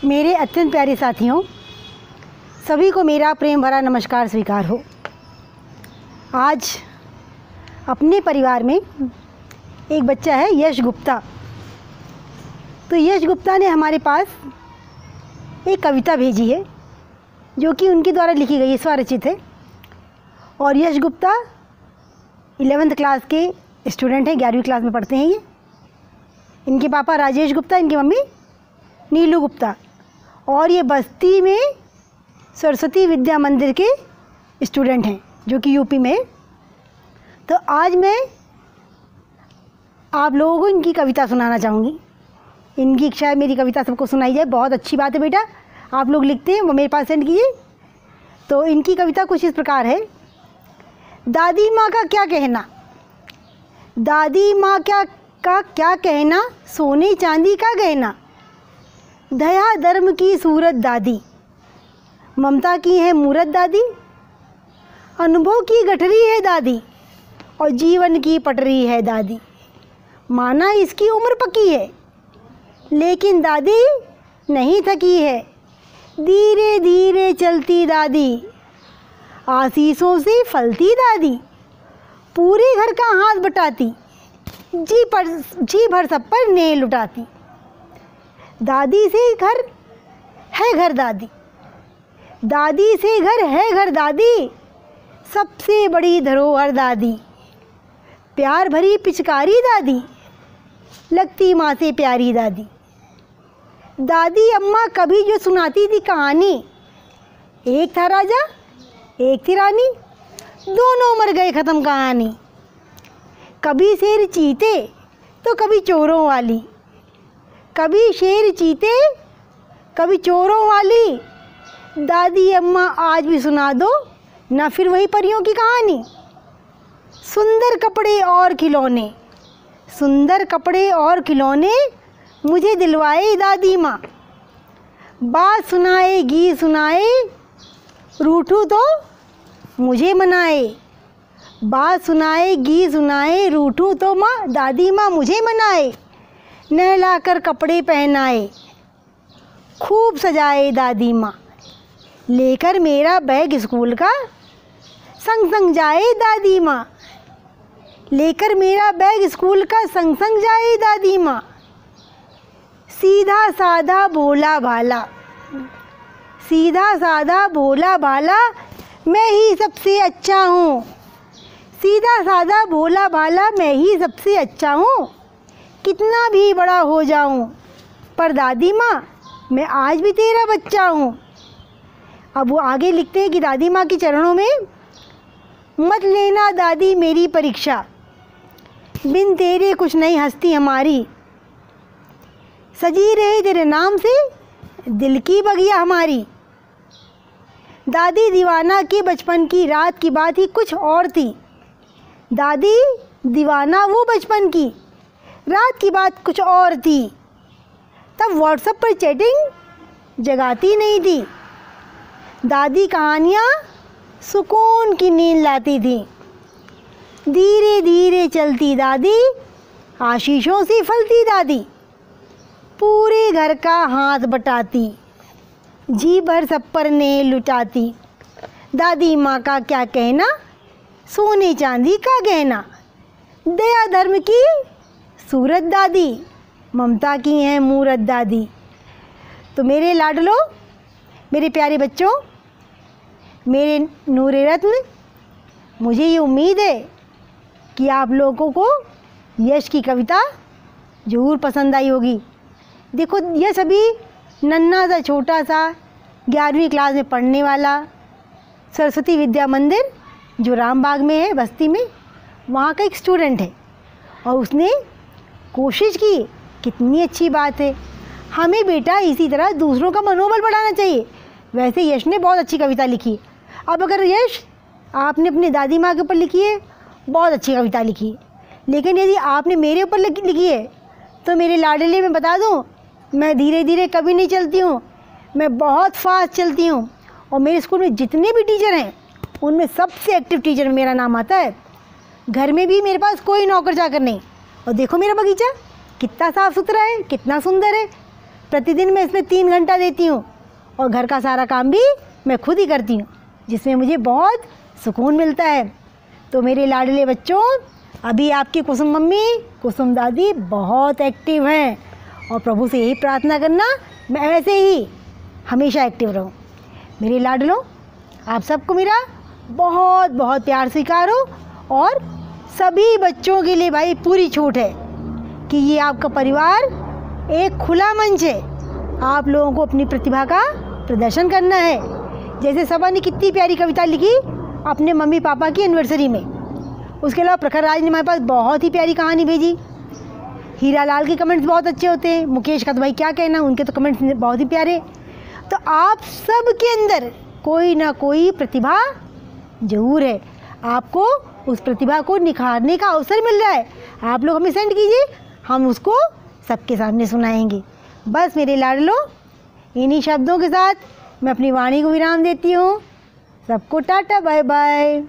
मेरे अत्यंत प्यारे साथियों, सभी को मेरा प्रेम भरा नमस्कार स्वीकार हो। आज अपने परिवार में एक बच्चा है यश गुप्ता। तो यश गुप्ता ने हमारे पास एक कविता भेजी है जो कि उनके द्वारा लिखी गई है, स्वरचित है। और यश गुप्ता 11th क्लास के स्टूडेंट हैं, 11वीं क्लास में पढ़ते हैं ये। इनके पापा राजेश गुप्ता, इनकी मम्मी नीलू गुप्ता, और ये बस्ती में सरस्वती विद्या मंदिर के स्टूडेंट हैं जो कि यूपी में है। तो आज मैं आप लोगों को इनकी कविता सुनाना चाहूँगी। इनकी इच्छा है मेरी कविता सबको सुनाई जाए। बहुत अच्छी बात है बेटा, आप लोग लिखते हैं वो मेरे पास सेंड कीजिए। तो इनकी कविता कुछ इस प्रकार है। दादी माँ का क्या कहना, दादी माँ का क्या कहना, सोने चांदी का गहना, दया धर्म की सूरत दादी, ममता की है मूरत दादी, अनुभव की गठरी है दादी, और जीवन की पटरी है दादी। माना इसकी उम्र पकी है, लेकिन दादी नहीं थकी है। धीरे धीरे चलती दादी, आशीषों से फलती दादी, पूरे घर का हाथ बटाती, जी भर सब पर नेह लुटाती। दादी से घर है घर दादी, दादी से घर है घर दादी, सबसे बड़ी धरोहर दादी। प्यार भरी पिचकारी दादी, लगती माँ से प्यारी दादी। दादी अम्मा कभी जो सुनाती थी कहानी, एक था राजा एक थी रानी, दोनों मर गए ख़त्म कहानी। कभी शेर चीते तो कभी चोरों वाली, कभी शेर चीते कभी चोरों वाली। दादी अम्मा आज भी सुना दो ना फिर वही परियों की कहानी। सुंदर कपड़े और खिलौने, सुंदर कपड़े और खिलौने, मुझे दिलवाए दादी माँ। बात सुनाए गीत सुनाए, रूठूं तो मुझे मनाए। बात सुनाए गीत सुनाए, रूठूं तो माँ दादी माँ मुझे मनाए। नहलाकर कपड़े पहनाए, खूब सजाए दादी माँ। लेकर मेरा बैग स्कूल का, संग संग जाए दादी माँ। लेकर मेरा बैग स्कूल का, संग संग जाए दादी माँ। सीधा साधा भोला भाला, सीधा साधा भोला भाला, मैं ही सबसे अच्छा हूँ। सीधा साधा भोला भाला, मैं ही सबसे अच्छा हूँ। कितना भी बड़ा हो जाऊं, पर दादी माँ मैं आज भी तेरा बच्चा हूँ। अब वो आगे लिखते हैं कि दादी माँ के चरणों में, मत लेना दादी मेरी परीक्षा, बिन तेरे कुछ नहीं हस्ती हमारी। सजी रहे तेरे नाम से दिल की बगिया हमारी। दादी दीवाना की बचपन की रात की बात ही कुछ और थी। दादी दीवाना वो बचपन की रात की बात कुछ और थी। तब व्हाट्सएप पर चैटिंग जगाती नहीं थी। दादी कहानियाँ सुकून की नींद लाती थी। धीरे धीरे चलती दादी, आशीषों से फलती दादी, पूरे घर का हाथ बटाती, जी भर सब पर नेह लुटाती। दादी माँ का क्या कहना, सोने चांदी का गहना, दया धर्म की सूरत दादी, ममता की है मूरत दादी। तो मेरे लाडलो, मेरे प्यारे बच्चों, मेरे नूरे रत्न, मुझे ये उम्मीद है कि आप लोगों को यश की कविता ज़रूर पसंद आई होगी। देखो यश अभी नन्हा सा छोटा सा 11वीं क्लास में पढ़ने वाला, सरस्वती विद्या मंदिर जो रामबाग में है बस्ती में, वहाँ का एक स्टूडेंट है। और उसने कोशिश की, कितनी अच्छी बात है। हमें बेटा इसी तरह दूसरों का मनोबल बढ़ाना चाहिए। वैसे यश ने बहुत अच्छी कविता लिखी। अब अगर यश आपने अपनी दादी माँ के ऊपर लिखी है, बहुत अच्छी कविता लिखी है, लेकिन यदि आपने मेरे ऊपर लिखी है तो मेरे लाडले में बता दूँ, मैं धीरे धीरे कभी नहीं चलती हूँ, मैं बहुत फास्ट चलती हूँ। और मेरे स्कूल में जितने भी टीचर हैं उनमें सबसे एक्टिव टीचर में मेरा नाम आता है। घर में भी मेरे पास कोई नौकर चाकर नहीं। और देखो मेरा बगीचा कितना साफ़ सुथरा है, कितना सुंदर है। प्रतिदिन मैं इसमें 3 घंटा देती हूँ और घर का सारा काम भी मैं खुद ही करती हूँ, जिसमें मुझे बहुत सुकून मिलता है। तो मेरे लाडले बच्चों, अभी आपकी कुसुम मम्मी, कुसुम दादी बहुत एक्टिव हैं और प्रभु से यही प्रार्थना करना मैं ऐसे ही हमेशा एक्टिव रहूं। मेरे लाडलों, आप सबको मेरा बहुत बहुत प्यार स्वीकार हो और सभी बच्चों के लिए भाई पूरी छूट है कि ये आपका परिवार एक खुला मंच है। आप लोगों को अपनी प्रतिभा का प्रदर्शन करना है। जैसे सबा ने कितनी प्यारी कविता लिखी अपने मम्मी पापा की एनिवर्सरी में। उसके अलावा प्रखर राज ने हमारे पास बहुत ही प्यारी कहानी भेजी। हीरा लाल के कमेंट्स बहुत अच्छे होते हैं। मुकेश का तो भाई क्या कहना, उनके तो कमेंट्स बहुत ही प्यारे। तो आप सब के अंदर कोई ना कोई प्रतिभा ज़रूर है। आपको उस प्रतिभा को निखारने का अवसर मिल रहा है। आप लोग हमें सेंड कीजिए, हम उसको सबके सामने सुनाएंगे। बस मेरे लाडलो, इन्हीं शब्दों के साथ मैं अपनी वाणी को विराम देती हूँ। सबको टाटा बाय बाय।